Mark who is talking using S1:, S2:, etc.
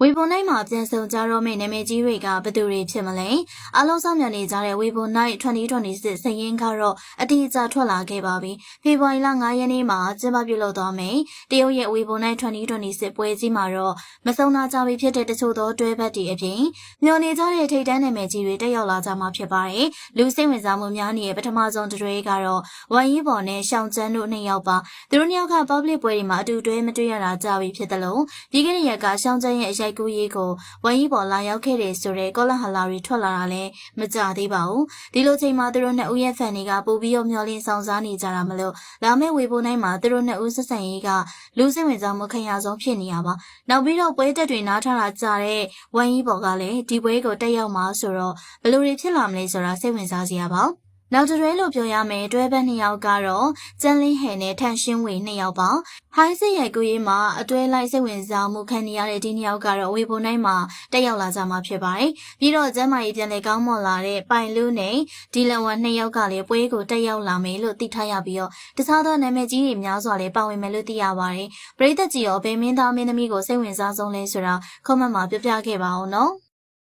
S1: ဝေဘွန်နိုင်မှာပြန်ဆုံကြတော့မယ့်နာမည်ကြီးတွေကဘယ်သူတွေဖြစ်မလဲအလုံးစုံမြန်နေကြတဲ့ဝေဘွန်နိုင်2026စရင်ကတော့အတိအကျထွက်လာခဲ့ပါပြီဖေဖော်ဝါရီလ9ရက်နေ့မှာကျင်းပပြုလုပ်သွားမယ်တရုတ်ရဲ့ဝေဘွန်နိုင်2026ပွဲကြီးမှာတော့မဆုံနာကြပြီဖြစ်တဲ့တချို့သောတွဲဘက်တွေအပြင်မျော်နေကြတဲ့ထိပ်တန်းနာမည်ကြီးတွေတက်ရောက်လာကြမှာဖြစ်ပါတယ်လူစိတ်ဝင်စားမှုများနေတဲ့ပထမဆုံးတွဲကတော့ဝမ်ယီဘော်နဲ့ရှောင်းကျန်းတို့နှစ်ယောက်ပါသူတို့နှစ်ယောက်က public ပွဲတွေမှာအတူတွဲမတွေ့ရတာကြပြီဖြစ်တယ်လို့ပြီးခဲ့တဲ့ရက်ကရှောင်းကျန်းရဲ့ရိုက်ကူးရေးကိုဝမ်ယီပေါ်လာရောက်ခဲ့တယ်ဆိုတဲ့ကောလဟလာတွေထွက်လာတာလည်းမကြသေးပါဘူးဒီလိုချိန်မှာသူတို့နှစ်ဦးရဲ့ဖန်တွေကပို့ပြီးမျောလင်းဆောင်စားနေကြတာမလို့လာမယ့်ဝေဘိုနိုင်မှာသူတို့နှစ်ဦးဆက်ဆံရေးကလူစိတ်ဝင်စားမှုခရဆုံးဖြစ်နေရပါနောက်ပြီးတော့ပွဲတက်တွေနားထားတာကြတဲ့ဝမ်ယီပေါ်ကလည်းဒီပွဲကိုတက်ရောက်မှာဆိုတော့ဘယ်လိုတွေဖြစ်လာမလဲဆိုတာစိတ်ဝင်စားစရာပါနောက်တွဲလို့ပြောရမယ်တွဲဘက်2ယောက်ကတော့ကျန်းလင်းဟဲနဲ့ထန်ရှင်းဝေ2ယောက်ပါဟိုင်းစစ်ရိုက်ကူးရေးမှာအတွဲလိုက်စိတ်ဝင်စားမှုခံနေရတဲ့ဒီ2ယောက်ကတော့ဝေဘုံနိုင်မှာတက်ရောက်လာကြမှာဖြစ်ပါတယ်ပြီးတော့ကျန်းမာရေးပြန်လည်ကောင်းမွန်လာတဲ့ပိုင်လူးနဲ့ဒီလန်ဝမ်2ယောက်ကလည်းပွဲကိုတက်ရောက်လာမယ်လို့သိထားရပြီးတော့တခြားသောနာမည်ကြီးတွေများစွာလည်းပါဝင်မယ်လို့သိရပါတယ်ပရိသတ်ကြီးရောဘယ်မင်းသားမင်းသမီးကိုစိတ်ဝင်စားဆုံးလဲဆိုတာ comment မှာပြောပြခဲ့ပါဦးနော်